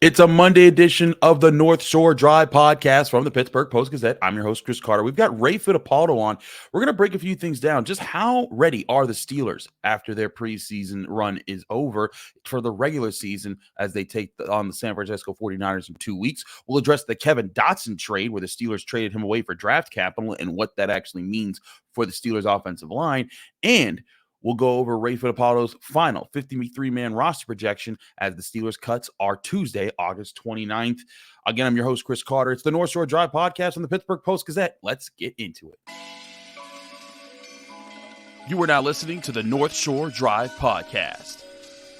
It's a Monday edition of the North Shore Drive podcast from the Pittsburgh Post-Gazette. I'm your host, Chris Carter. We've got Ray Fittipaldo on. We're going to break a few things down. Just how ready are the Steelers after their preseason run is over for the regular season as they take on the San Francisco 49ers in 2 weeks? We'll address the Kevin Dotson trade where the Steelers traded him away for draft capital and what that actually means for the Steelers offensive line. And we'll go over Ray Fittipaldo's final 53-man roster projection as the Steelers cuts are Tuesday, August 29th. Again, I'm your host, Chris Carter. It's the North Shore Drive podcast on the Pittsburgh Post-Gazette. Let's get into it. You are now listening to the North Shore Drive podcast,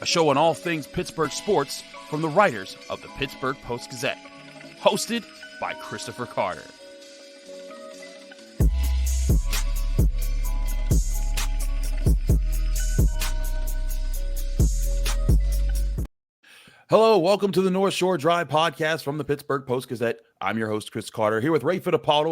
a show on all things Pittsburgh sports from the writers of the Pittsburgh Post-Gazette, hosted by Christopher Carter. Hello, welcome to the North Shore Drive podcast from the Pittsburgh Post-Gazette. I'm your host, Chris Carter, here with Ray Fittipaldo,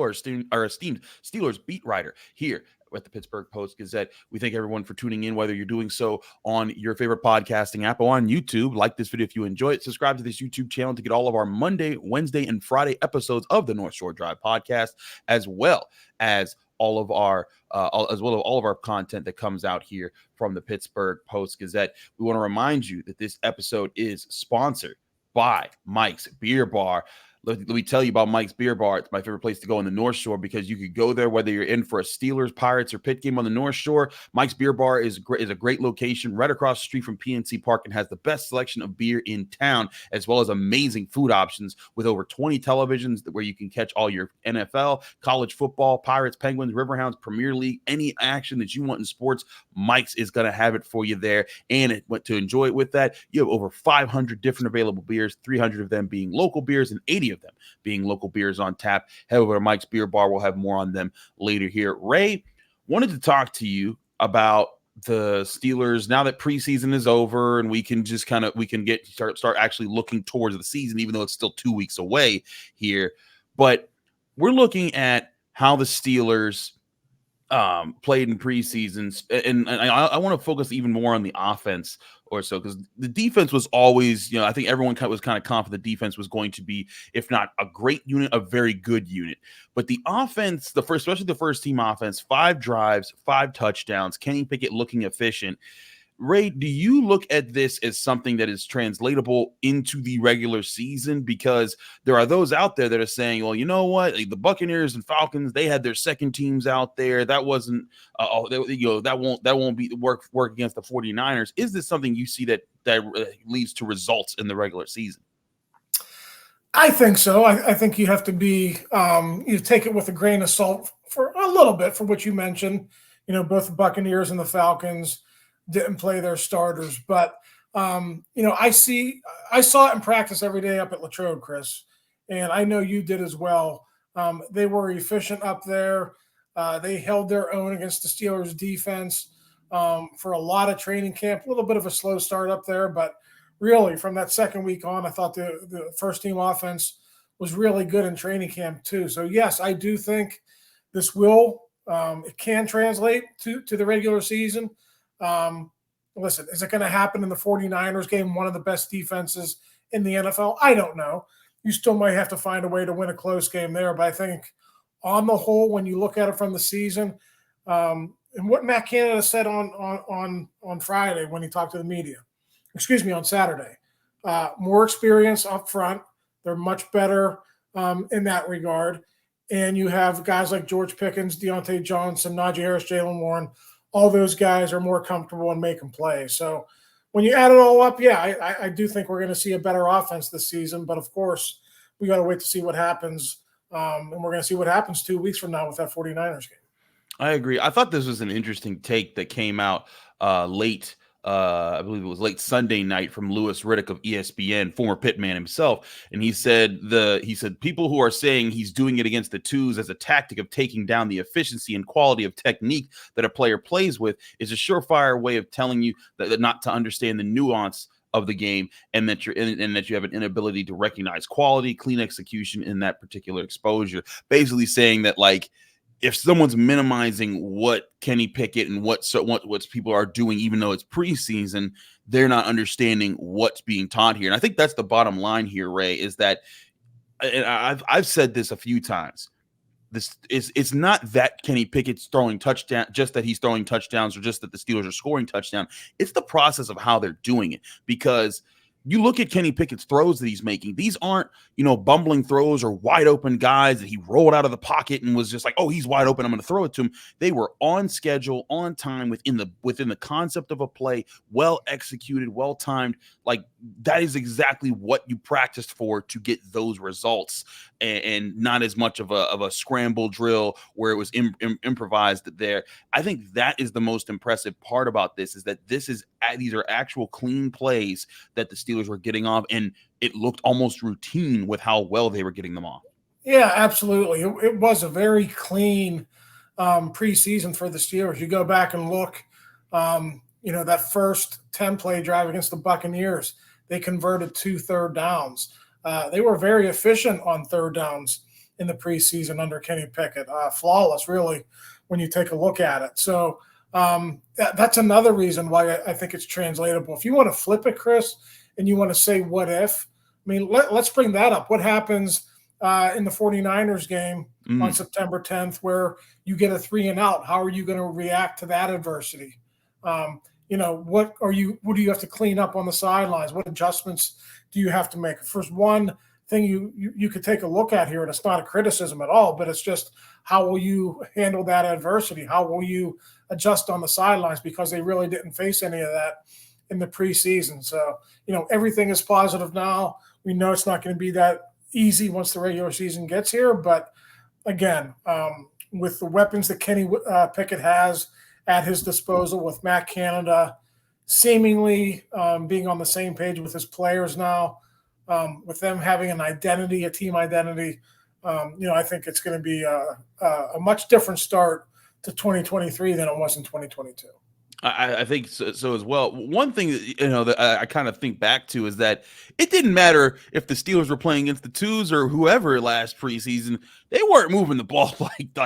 our esteemed Steelers beat writer here at the Pittsburgh Post-Gazette. We thank everyone for tuning in, whether you're doing so on your favorite podcasting app or on YouTube. Like this video if you enjoy it. Subscribe to this YouTube channel to get all of our Monday, Wednesday, and Friday episodes of the North Shore Drive podcast, as well as all of our content that comes out here from the Pittsburgh Post-Gazette. We want to remind you that this episode is sponsored by Mike's Beer Bar. Let me tell you about Mike's Beer Bar. It's my favorite place to go in the North Shore because you could go there whether you're in for a Steelers, Pirates, or Pitt game on the North Shore. Mike's Beer Bar is a great location right across the street from PNC Park and has the best selection of beer in town, as well as amazing food options with over 20 televisions where you can catch all your NFL, college football, Pirates, Penguins, Riverhounds, Premier League, any action that you want in sports. Mike's is going to have it for you there. And to enjoy it with that, you have over 500 different available beers, 300 of them being local beers and 80 of them being local beers on tap. Head over to Mike's Beer Bar. We'll have more on them later here. Ray, wanted to talk to you about the Steelers now that preseason is over and we can just start actually looking towards the season, even though it's still 2 weeks away here. But we're looking at how the Steelers played in preseasons, and I want to focus even more on the offense or so, because the defense was always, I think everyone was kind of confident the defense was going to be, if not a great unit, a very good unit. But the offense, especially the first team offense, 5 drives, 5 touchdowns, Kenny Pickett looking efficient. Ray, do you look at this as something that is translatable into the regular season? Because there are those out there that are saying, well, you know what, the Buccaneers and Falcons, they had their second teams out there. That wasn't, that won't be work against the 49ers. Is this something you see that leads to results in the regular season? I think so. I think you have to be, you take it with a grain of salt for a little bit for what you mentioned. Both the Buccaneers and the Falcons didn't play their starters, but I saw it in practice every day up at Latrobe, Chris, and I know you did as well. They were efficient up there. They held their own against the Steelers defense for a lot of training camp. A little bit of a slow start up there, but really from that second week on, I thought the first team offense was really good in training camp too. So yes, I do think this it can translate to the regular season. Listen, is it going to happen in the 49ers game, one of the best defenses in the NFL? I don't know. You still might have to find a way to win a close game there, but I think on the whole, when you look at it from the season, and what Matt Canada said on Friday when he talked to the media, on Saturday, more experience up front. They're much better in that regard. And you have guys like George Pickens, Deontay Johnson, Najee Harris, Jaylen Warren. All those guys are more comfortable in making plays. So when you add it all up, I do think we're going to see a better offense this season. But, of course, we got to wait to see what happens. And we're going to see what happens 2 weeks from now with that 49ers game. I agree. I thought this was an interesting take that came out late. I believe it was late Sunday night from Louis Riddick of ESPN, former Pitman himself. And he said people who are saying he's doing it against the twos as a tactic of taking down the efficiency and quality of technique that a player plays with is a surefire way of telling you that not to understand the nuance of the game and that you have an inability to recognize quality, clean execution in that particular exposure. Basically saying that if someone's minimizing what Kenny Pickett and what people are doing, even though it's preseason, they're not understanding what's being taught here. And I think that's the bottom line here, Ray, is that, and I've said this a few times. It's not that Kenny Pickett's throwing touchdown, just that he's throwing touchdowns, or just that the Steelers are scoring touchdown. It's the process of how they're doing it, because you look at Kenny Pickett's throws that he's making. These aren't, bumbling throws or wide open guys that he rolled out of the pocket and was just like, oh, he's wide open, I'm going to throw it to him. They were on schedule, on time, within the concept of a play, well executed, well timed. Like, that is exactly what you practiced for to get those results, and not as much of a scramble drill where it was improvised there. I think that is the most impressive part about this, is that these are actual clean plays that the Steelers were getting off, and it looked almost routine with how well they were getting them off. Yeah, absolutely. It was a very clean preseason for the Steelers. You go back and look, that first 10-play drive against the Buccaneers, they converted 2 third downs. They were very efficient on third downs in the preseason under Kenny Pickett. Flawless, really, when you take a look at it. So that's another reason why I think it's translatable. If you want to flip it, Chris, and you want to say what if, let's bring that up. What happens in the 49ers game on September 10th where you get a 3-and-out? How are you going to react to that adversity? What do you have to clean up on the sidelines? What adjustments do you have to make? First, one thing you could take a look at here, and it's not a criticism at all, but it's just, how will you handle that adversity? How will you adjust on the sidelines? Because they really didn't face any of that in the preseason. So, everything is positive now. We know it's not going to be that easy once the regular season gets here. But again, with the weapons that Kenny Pickett has at his disposal, with Matt Canada seemingly being on the same page with his players now, with them having an identity, a team identity, I think it's going to be a much different start to 2023 than it was in 2022. I think so as well. One thing that I kind of think back to is that it didn't matter if the Steelers were playing against the twos or whoever last preseason; they weren't moving the ball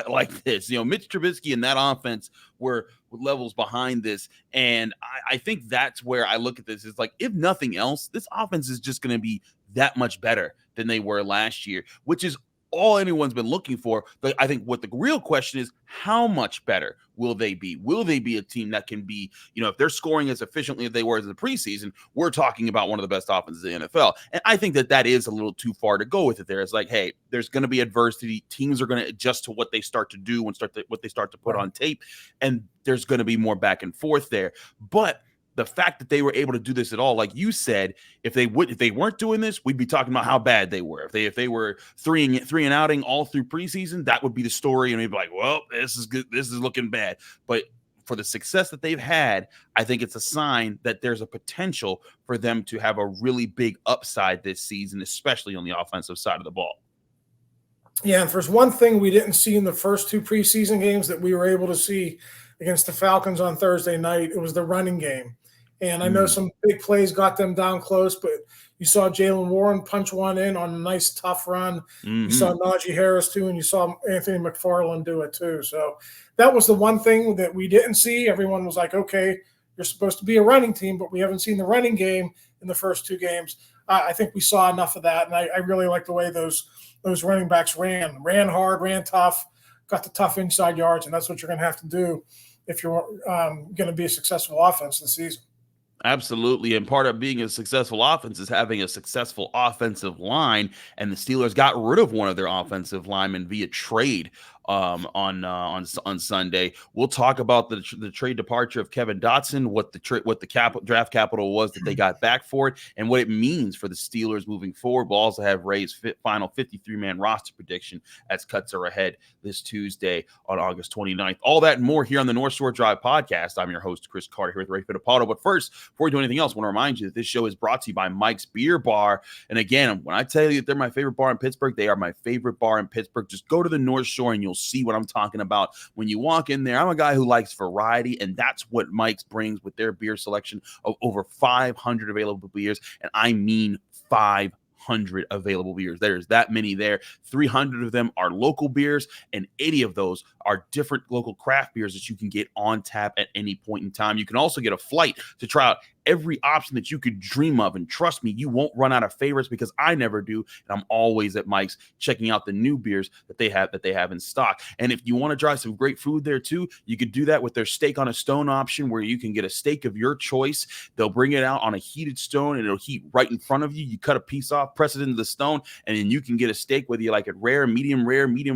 like this. Mitch Trubisky and that offense were levels behind this, and I think that's where I look at this. Is like, if nothing else, this offense is just going to be that much better than they were last year, which is all anyone's been looking for. But I think what the real question is, how much better will they be? Will they be a team that can be, if they're scoring as efficiently as they were in the preseason, we're talking about one of the best offenses in the NFL. And I think that is a little too far to go with it there. It's like, hey, there's going to be adversity. Teams are going to adjust to what they start to do and what they start to put on tape. And there's going to be more back and forth there. But the fact that they were able to do this at all, like you said, if they weren't doing this, we'd be talking about how bad they were. If they were three and outing all through preseason, that would be the story, and we'd be like, well, this is good. This is looking bad. But for the success that they've had, I think it's a sign that there's a potential for them to have a really big upside this season, especially on the offensive side of the ball. Yeah, and if there's one thing we didn't see in the first 2 preseason games that we were able to see against the Falcons on Thursday night, it was the running game. And I know some big plays got them down close, but you saw Jaylen Warren punch one in on a nice, tough run. You saw Najee Harris, too, and you saw Anthony McFarland do it, too. So that was the one thing that we didn't see. Everyone was like, okay, you're supposed to be a running team, but we haven't seen the running game in the first 2 games. I think we saw enough of that, and I really like the way those running backs ran hard, ran tough, got the tough inside yards, and that's what you're going to have to do if you're going to be a successful offense this season. Absolutely. And part of being a successful offense is having a successful offensive line. And the Steelers got rid of one of their offensive linemen via trade on Sunday. We'll talk about the trade departure of Kevin Dotson, what the draft capital was that they got back for it, and what it means for the Steelers moving forward. We'll also have Ray's final 53-man roster prediction as cuts are ahead this Tuesday on August 29th. All that and more here on the North Shore Drive podcast. I'm your host, Chris Carter, here with Ray Fittipaldo. But first, before we do anything else, I want to remind you that this show is brought to you by Mike's Beer Bar. And again, when I tell you that they're my favorite bar in Pittsburgh, they are my favorite bar in Pittsburgh. Just go to the North Shore and you'll see what I'm talking about when you walk in there. I'm a guy who likes variety, and that's what Mike's brings with their beer selection of over 500 available beers. And I mean 500. 300 available beers. There's that many there. 300 of them are local beers, and 80 of those are different local craft beers that you can get on tap at any point in time. You can also get a flight to try out every option that you could dream of. And trust me, you won't run out of favorites, because I never do. And I'm always at Mike's checking out the new beers that they have in stock. And if you want to try some great food there too, you could do that with their steak on a stone option, where you can get a steak of your choice. They'll bring it out on a heated stone, and it'll heat right in front of you. You cut a piece off, press it into the stone, and then you can get a steak, whether you like it rare, medium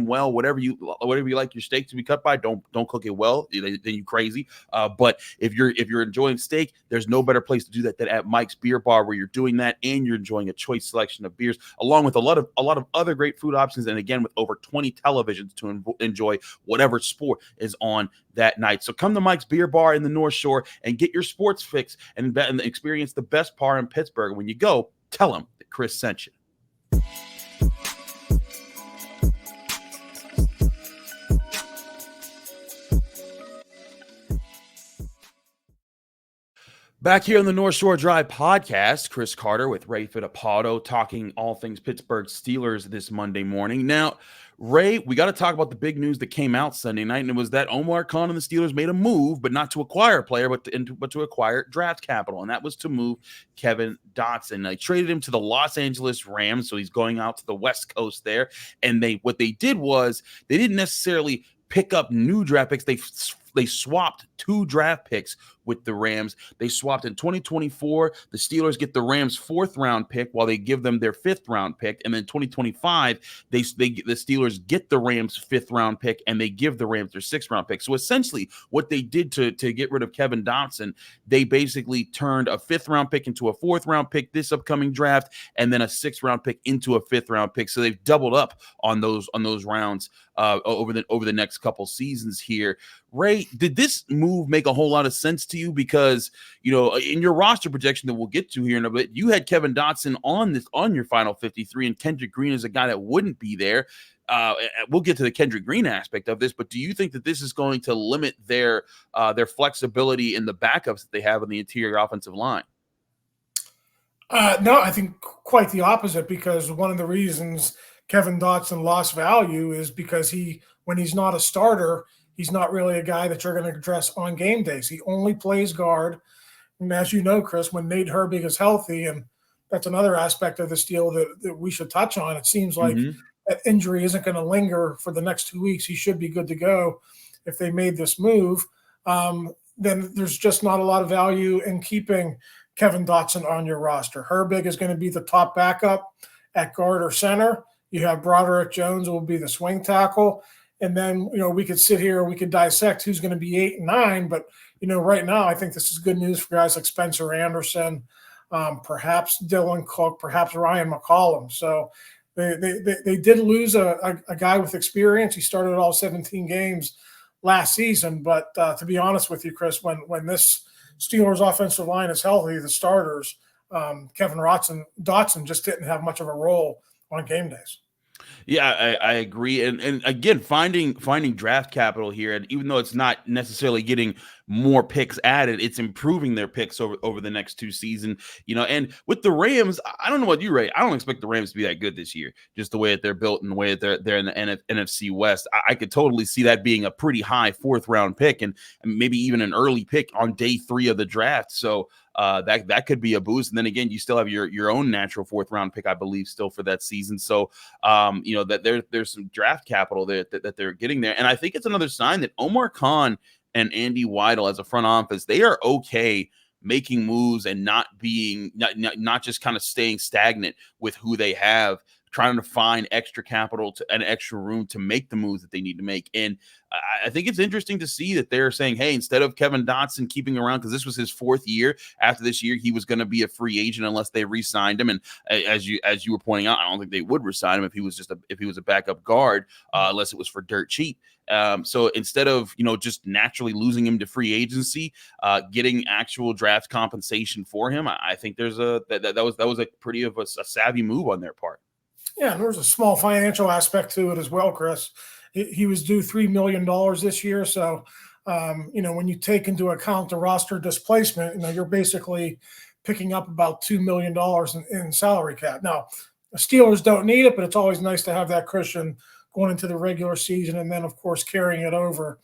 well, whatever you like your steak to be cut by. Don't cook it well, then you crazy. But if you're enjoying steak, there's no better place to do that than at Mike's Beer Bar, where you're doing that and you're enjoying a choice selection of beers, along with a lot of other great food options. And again, with over 20 televisions to enjoy whatever sport is on that night. So come to Mike's Beer Bar in the North Shore and get your sports fix and experience the best bar in Pittsburgh. When you go, tell them that Chris sent you. Back here on the North Shore Drive podcast, Chris Carter with Ray Fittipaldo, talking all things Pittsburgh Steelers this Monday morning. Now, Ray, we got to talk about the big news that came out Sunday night, and it was that Omar Khan and the Steelers made a move, but not to acquire a player, but to acquire draft capital, and that was to move Kevin Dotson. They traded him to the Los Angeles Rams, so he's going out to the West Coast there. And what they did was they didn't necessarily pick up new draft picks. They swapped 2 draft picks with the Rams. They swapped in 2024. The Steelers get the Rams' 4th round pick, while they give them their 5th round pick. And then 2025, the Steelers get the Rams' 5th round pick, and they give the Rams their 6th round pick. So essentially, what they did to get rid of Kevin Dotson, they basically turned a 5th round pick into a 4th round pick this upcoming draft, and then a 6th round pick into a 5th round pick. So they've doubled up on those rounds over the next couple seasons here. Ray, did this move make a whole lot of sense to you? Because, in your roster projection that we'll get to here in a bit, you had Kevin Dotson on your final 53, and Kendrick Green is a guy that wouldn't be there. We'll get to the Kendrick Green aspect of this, but do you think that this is going to limit their flexibility in the backups that they have on the interior offensive line? No, I think quite the opposite, because one of the reasons Kevin Dotson lost value is because when he's not a starter, he's not really a guy that you're going to address on game days. He only plays guard. And as you know, Chris, when Nate Herbig is healthy, and that's another aspect of this deal that we should touch on, it seems like that injury isn't going to linger for the next 2 weeks. He should be good to go if they made this move. Then there's just not a lot of value in keeping Kevin Dotson on your roster. Herbig is going to be the top backup at guard or center. You have Broderick Jones, who will be the swing tackle. And then, we could sit here, we could dissect who's going to be 8 and 9. But, right now, I think this is good news for guys like Spencer Anderson, perhaps Dylan Cook, perhaps Ryan McCollum. So they did lose a guy with experience. He started all 17 games last season. But to be honest with you, Chris, when this Steelers offensive line is healthy, the starters, Kevin Dotson just didn't have much of a role on game days. Yeah, I agree. And again, finding draft capital here, and even though it's not necessarily getting more picks added, it's improving their picks over the next 2 seasons. And with the Rams, I don't know what you, Ray. I don't expect the Rams to be that good this year, just the way that they're built and the way that they're in the NFC West. I could totally see that being a pretty high 4th round pick, and maybe even an early pick on day 3 of the draft. So that could be a boost. And then again, you still have your own natural 4th round pick, I believe, still for that season. So that there's some draft capital that they're getting there. And I think it's another sign that Omar Khan and Andy Weidel as a front office, they are okay making moves and not just kind of staying stagnant with who they have, trying to find extra capital and extra room to make the moves that they need to make. And I think it's interesting to see that they're saying, hey, instead of Kevin Dotson keeping around, because this was his 4th year, after this year, he was going to be a free agent unless they re-signed him. And as you were pointing out, I don't think they would re-sign him if he was a backup guard, unless it was for dirt cheap. So instead of, just naturally losing him to free agency, getting actual draft compensation for him, I think that was a pretty of a savvy move on their part. Yeah, and there's a small financial aspect to it as well, Chris. He was due $3 million this year. So, when you take into account the roster displacement, you're basically picking up about $2 million in salary cap. Now, The Steelers don't need it, but it's always nice to have that cushion going into the regular season, and then of course carrying it over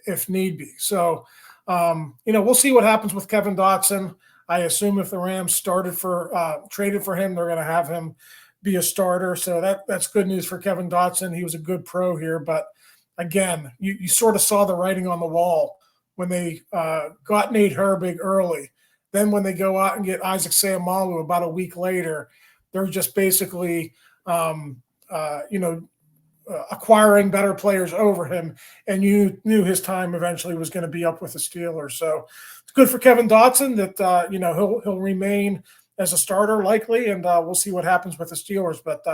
if need be. So we'll see what happens with Kevin Dotson. I assume if the Rams traded for him, they're going to have him be a starter. So that's good news for Kevin Dotson. He was a good pro here, but again, you sort of saw the writing on the wall when they got Nate Herbig early. Then when they go out and get Isaac Seumalo about a week later, they're just basically acquiring better players over him, and you knew his time eventually was going to be up with the Steelers. So it's good for Kevin Dotson that he'll remain as a starter likely, and we'll see what happens with the Steelers. But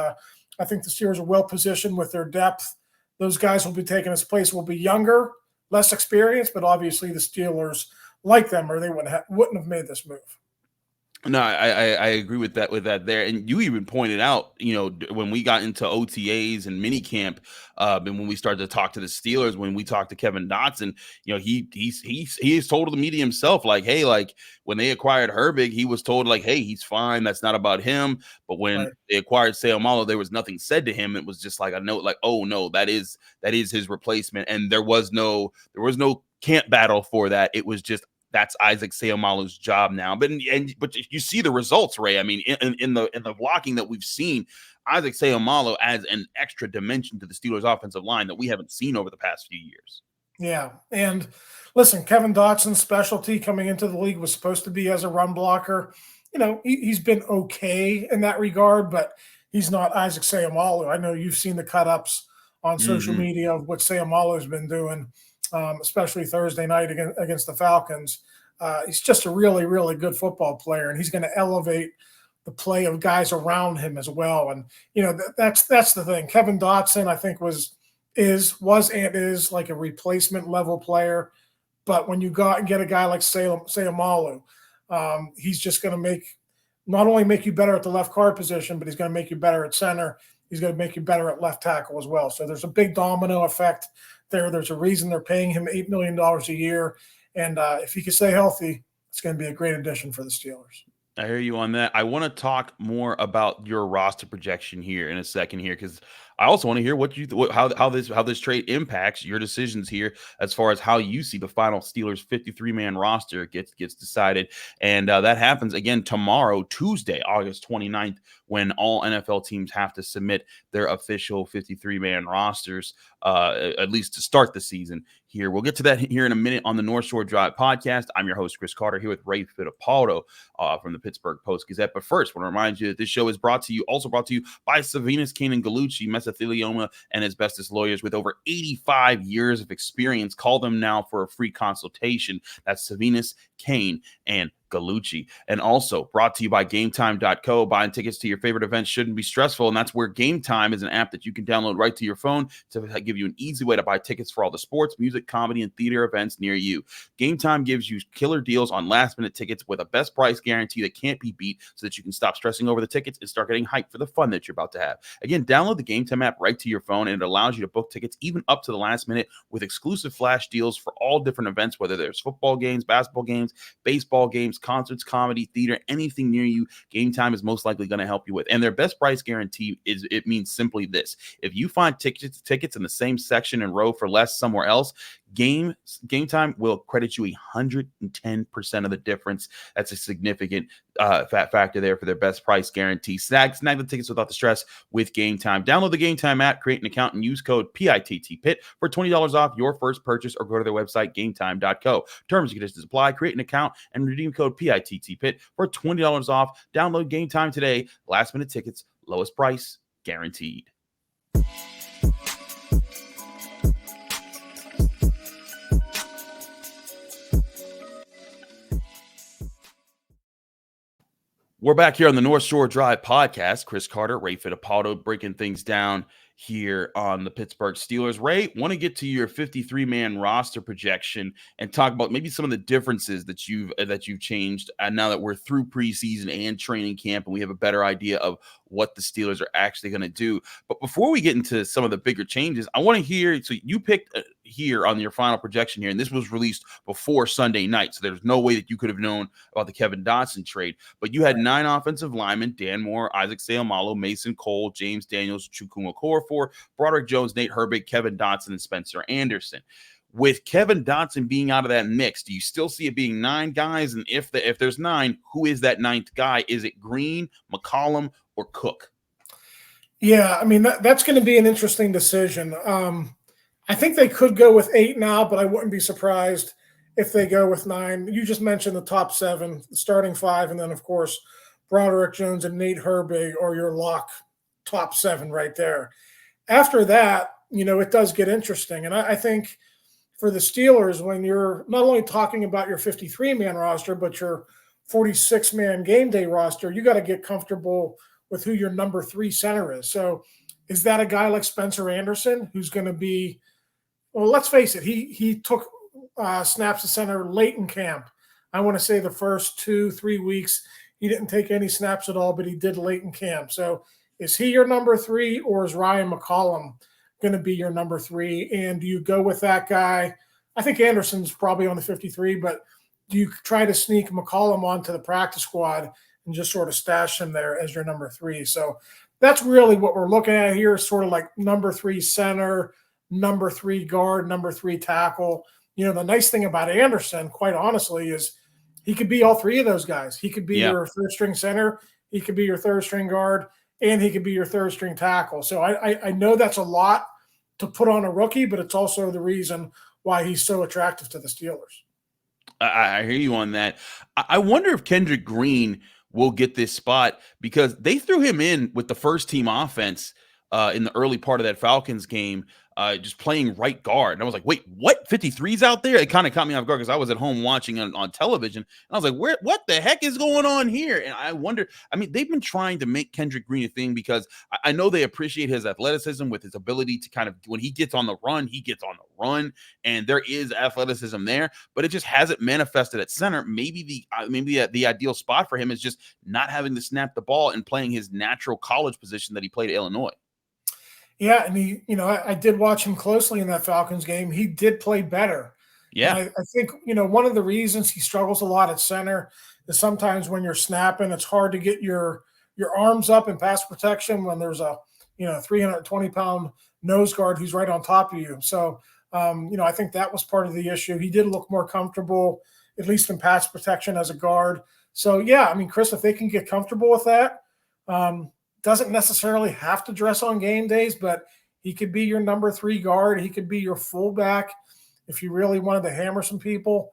I think the Steelers are well positioned with their depth. Those guys will be taking his place will be younger, less experienced, but obviously the Steelers like them, or they wouldn't have made this move. No, I agree with that there. And you even pointed out, when we got into OTAs and minicamp, and when we started to talk to the Steelers, when we talked to Kevin Dotson, he's told the media himself, like, hey, like when they acquired Herbig, he was told like, hey, he's fine. That's not about him. But when they acquired Seumalo, there was nothing said to him. It was just like a note, like, oh no, that is his replacement. And there was no camp battle for that. It was just, that's Isaac Seumalo's job now. But you see the results, Ray. I mean, in the blocking that we've seen, Isaac Seumalo adds an extra dimension to the Steelers' offensive line that we haven't seen over the past few years. Yeah, and listen, Kevin Dotson's specialty coming into the league was supposed to be as a run blocker. He's been okay in that regard, but he's not Isaac Seumalo. I know you've seen the cut-ups on social media of what Seumalo's been doing. Especially Thursday night against the Falcons. He's just a really, really good football player, and he's going to elevate the play of guys around him as well. And, that's the thing. Kevin Dotson, I think, was like a replacement level player. But when you go out and get a guy like Seumalo, he's just going to not only make you better at the left guard position, but he's going to make you better at center. He's going to make you better at left tackle as well. So there's a big domino effect there. There's a reason they're paying him $8 million a year. And if he can stay healthy, it's going to be a great addition for the Steelers. I hear you on that. I want to talk more about your roster projection here in a second here, because I also want to hear how this trade impacts your decisions here as far as how you see the final Steelers 53-man roster gets decided. And that happens again tomorrow, Tuesday, August 29th, when all NFL teams have to submit their official 53-man rosters, at least to start the season here. We'll get to that here in a minute on the North Shore Drive podcast. I'm your host, Chris Carter, here with Ray Fittipaldo from the Pittsburgh Post-Gazette. But first, I want to remind you that this show is brought to you by Savinas, Kane, and Gallucci, mesothelioma and asbestos lawyers with over 85 years of experience. Call them now for a free consultation. That's Savinas, Kane, and Gallucci. And also brought to you by GameTime.co. Buying tickets to your favorite events shouldn't be stressful, and that's where Game Time is an app that you can download right to your phone to give you an easy way to buy tickets for all the sports, music, comedy, and theater events near you. Game Time gives you killer deals on last-minute tickets with a best price guarantee that can't be beat, so that you can stop stressing over the tickets and start getting hyped for the fun that you're about to have. Again, download the Game Time app right to your phone, and it allows you to book tickets even up to the last minute with exclusive flash deals for all different events, whether there's football games, basketball games, baseball games, concerts, comedy, theater, anything near you. Game Time is most likely going to help you with. And their best price guarantee means simply this: if you find tickets in the same section and row for less somewhere else, Game Time will credit you 110% of the difference. That's a significant factor there for their best price guarantee. Snag the tickets without the stress with Game Time. Download the Game Time app, create an account, and use code PITTPIT for $20 off your first purchase, or go to their website, GameTime.co. Terms and conditions apply. Create an account and redeem code PITTPIT for $20 off. Download Game Time today. Last minute tickets, lowest price guaranteed. We're back here on the North Shore Drive podcast. Chris Carter, Ray Fittipaldo, breaking things down here on the Pittsburgh Steelers. Ray, want to get to your 53-man roster projection and talk about maybe some of the differences that you've changed now that we're through preseason and training camp, and we have a better idea of what the Steelers are actually going to do. But before we get into some of the bigger changes, I want to hear. So you picked here on your final projection here, and this was released before Sunday night, so there's no way that you could have known about the Kevin Dotson trade. But you had 9 offensive linemen: Dan Moore, Isaac Seumalo, Mason Cole, James Daniels, Chukwuma Okorafor, Broderick Jones, Nate Herbig, Kevin Dotson, and Spencer Anderson. With Kevin Dotson being out of that mix, do you still see it being 9 guys? And if there's 9, who is that 9th guy? Is it Green, McCollum, or Cook? Yeah, I mean, that's going to be an interesting decision. I think they could go with 8 now, but I wouldn't be surprised if they go with 9. You just mentioned the top 7, the starting 5, and then, of course, Broderick Jones and Nate Herbig are your lock top 7 right there. After that, it does get interesting. And I think for the Steelers, when you're not only talking about your 53-man roster, but your 46-man game day roster, you got to get comfortable with who your number 3 center is. So is that a guy like Spencer Anderson who's going to be, well, let's face it, he took snaps at center late in camp. I want to say the first 2-3 weeks, he didn't take any snaps at all, but he did late in camp. So is he your number 3, or is Ryan McCollum going to be your number 3? And do you go with that guy? I think Anderson's probably on the 53, but do you try to sneak McCollum onto the practice squad and just sort of stash him there as your number 3? So that's really what we're looking at here, sort of like number 3 center, number 3 guard, number 3 tackle. The nice thing about Anderson, quite honestly, is he could be all 3 of those guys. He could be your 3rd string center, he could be your 3rd string guard, and he could be your 3rd string tackle. So I know that's a lot to put on a rookie, but it's also the reason why he's so attractive to the Steelers. I hear you on that. I wonder if Kendrick Green will get this spot, because they threw him in with the first team offense in the early part of that Falcons game, just playing right guard. And I was like, wait, what? 53's out there? It kind of caught me off guard because I was at home watching on television. And I was like, what the heck is going on here? And I wonder, they've been trying to make Kendrick Green a thing, because I know they appreciate his athleticism with his ability to kind of, when he gets on the run, he gets on the run, and there is athleticism there, but it just hasn't manifested at center. Maybe the ideal spot for him is just not having to snap the ball and playing his natural college position that he played at Illinois. Yeah, and I did watch him closely in that Falcons game. He did play better. Yeah. And I think, one of the reasons he struggles a lot at center is sometimes when you're snapping, it's hard to get your arms up in pass protection when there's a, 320-pound nose guard who's right on top of you. So, I think that was part of the issue. He did look more comfortable, at least in pass protection as a guard. So, yeah, Chris, if they can get comfortable with that, doesn't necessarily have to dress on game days, but he could be your number 3 guard. He could be your fullback if you really wanted to hammer some people.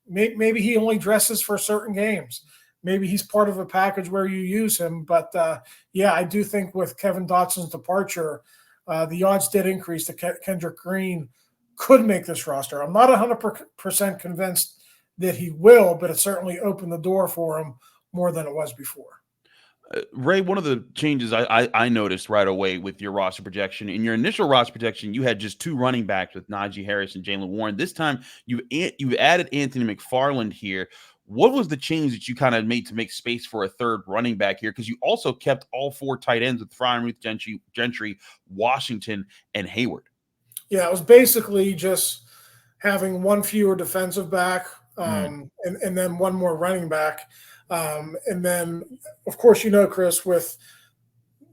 Maybe he only dresses for certain games. Maybe he's part of a package where you use him. But, I do think with Kevin Dotson's departure, the odds did increase that Kendrick Green could make this roster. I'm not 100% convinced that he will, but it certainly opened the door for him more than it was before. Ray, one of the changes I noticed right away with your roster projection, in your initial roster projection, you had just 2 running backs with Najee Harris and Jaylen Warren. This time, you've added Anthony McFarland here. What was the change that you kind of made to make space for a 3rd running back here? Because you also kept all 4 tight ends with Freiermuth, Gentry, Washington, and Hayward. Yeah, it was basically just having 1 fewer defensive back and then 1 more running back. And then, of course, Chris, with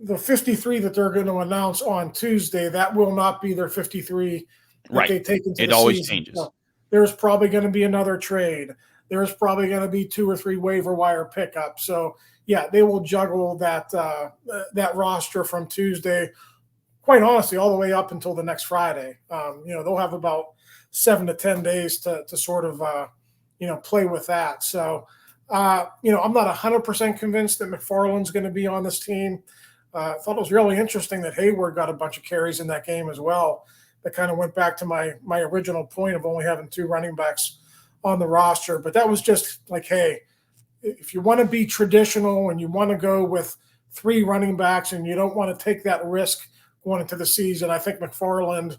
the 53 that they're going to announce on Tuesday, that will not be their 53 that right. they take into it the always season. Changes. So there's probably going to be another trade. There's probably going to be 2 or 3 waiver wire pickups. So, yeah, they will juggle that roster from Tuesday, quite honestly, all the way up until the next Friday. They'll have about 7 to 10 days to sort of, play with that. So, I'm not 100% convinced that McFarland's going to be on this team. I thought it was really interesting that Hayward got a bunch of carries in that game as well. That kind of went back to my original point of only having 2 running backs on the roster. But that was just like, hey, if you want to be traditional and you want to go with 3 running backs and you don't want to take that risk going into the season, I think McFarland,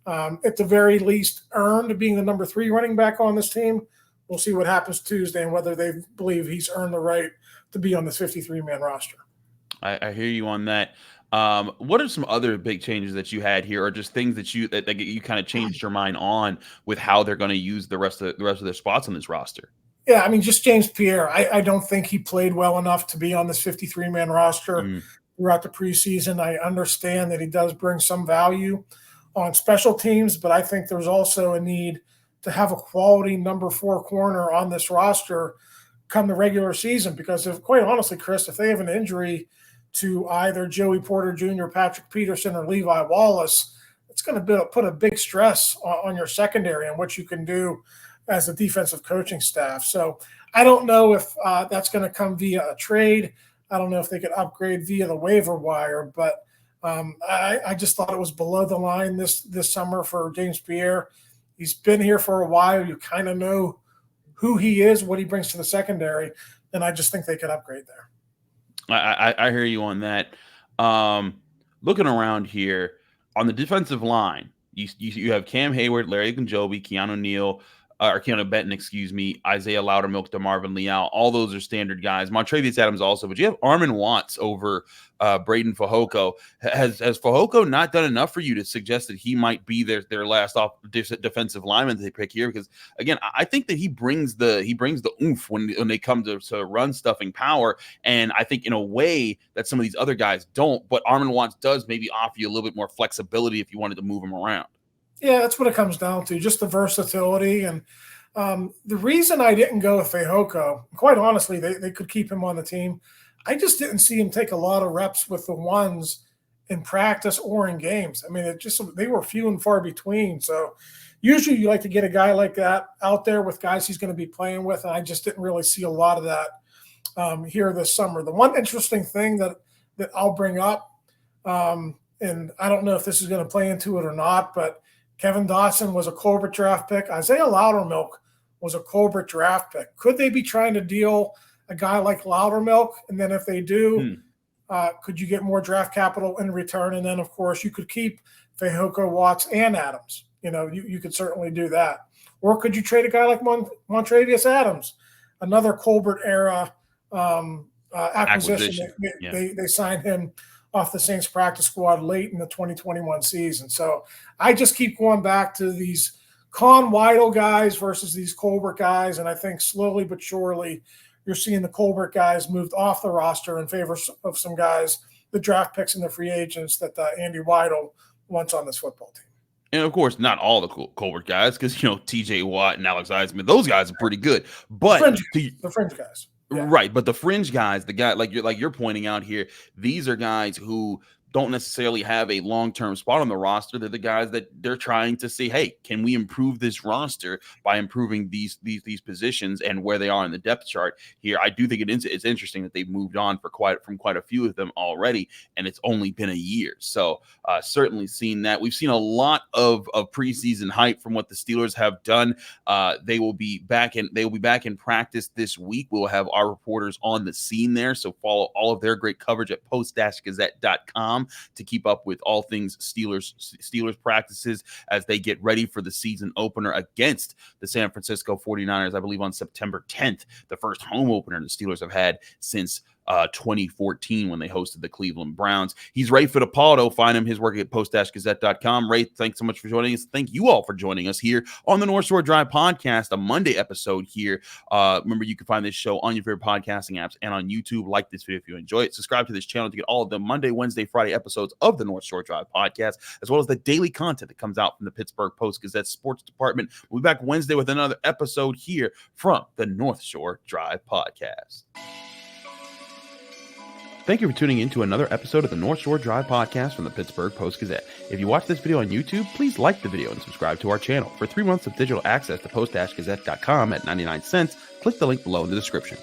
at the very least, earned being the number 3 running back on this team. We'll see what happens Tuesday and whether they believe he's earned the right to be on this 53-man roster. I hear you on that. What are some other big changes that you had here, or just things that you kind of changed your mind on with how they're going to use the rest of their spots on this roster? Yeah, I mean, just James Pierre. I don't think he played well enough to be on this 53-man roster throughout the preseason. I understand that he does bring some value on special teams, but I think there's also a need to have a quality number 4 corner on this roster come the regular season, because quite honestly, Chris, if they have an injury to either Joey Porter Jr., Patrick Peterson, or Levi Wallace, it's going to put a big stress on your secondary and what you can do as a defensive coaching staff. So I don't know if that's going to come via a trade. I don't know if they could upgrade via the waiver wire, but I just thought it was below the line this summer for James Pierre. He's been here for a while. You kind of know who he is, what he brings to the secondary, and I just think they could upgrade there. I hear you on that. Looking around here on the defensive line, you have Cam Hayward, Larry Ogunjobi, Keanu Benton, Isaiah Loudermilk, DeMarvin Leal. All those are standard guys. Montravius Adams also, but you have Armin Watts over Braden Fehoko. Has Fehoko not done enough for you to suggest that he might be their last defensive lineman that they pick here? Because again, I think that he brings the oomph when they come to run stuffing power, and I think in a way that some of these other guys don't. But Armin Watts does maybe offer you a little bit more flexibility if you wanted to move him around. Yeah, that's what it comes down to, just the versatility. And the reason I didn't go with Fehoko, quite honestly, they could keep him on the team. I just didn't see him take a lot of reps with the ones in practice or in games. I mean, they were few and far between. So usually you like to get a guy like that out there with guys he's going to be playing with, and I just didn't really see a lot of that here this summer. The one interesting thing that I'll bring up, and I don't know if this is going to play into it or not, but Kevin Dotson was a Colbert draft pick. Isaiah Loudermilk was a Colbert draft pick. Could they be trying to deal a guy like Loudermilk? And then if they do, could you get more draft capital in return? And then, of course, you could keep Fehoko, Watts, and Adams. You could certainly do that. Or could you trade a guy like Montravius Adams, another Colbert-era acquisition? They signed him off the Saints practice squad late in the 2021 season. So I just keep going back to these Con Weidel guys versus these Colbert guys, and I think slowly but surely you're seeing the Colbert guys moved off the roster in favor of some guys, the draft picks and the free agents that Andy Weidel wants on this football team. And, of course, not all the Colbert guys, because, TJ Watt and Alex Eisman, those guys are pretty good. But the fringe guys. Yeah. Right, but the fringe guys, the guy like you're pointing out here, these are guys who don't necessarily have a long-term spot on the roster. They're the guys that they're trying to say, hey, can we improve this roster by improving these positions and where they are in the depth chart here? I do think it's interesting that they've moved on from quite a few of them already, and it's only been a year. So certainly seen that. We've seen a lot of preseason hype from what the Steelers have done. They will be back in practice this week. We'll have our reporters on the scene there, so follow all of their great coverage at post-gazette.com to keep up with all things Steelers practices as they get ready for the season opener against the San Francisco 49ers, I believe on September 10th, the first home opener the Steelers have had since 2014 when they hosted the Cleveland Browns. He's Ray Fittipaldo. Find him, his work at post-gazette.com. Ray, thanks so much for joining us. Thank you all for joining us here on the North Shore Drive podcast, a Monday episode here. Remember, you can find this show on your favorite podcasting apps and on YouTube. Like this video if you enjoy it. Subscribe to this channel to get all of the Monday, Wednesday, Friday episodes of the North Shore Drive podcast, as well as the daily content that comes out from the Pittsburgh Post-Gazette sports department. We'll be back Wednesday with another episode here from the North Shore Drive podcast. Thank you for tuning in to another episode of the North Shore Drive podcast from the Pittsburgh Post-Gazette. If you watch this video on YouTube, please like the video and subscribe to our channel. For 3 months of digital access to post-gazette.com at 99 cents, click the link below in the description.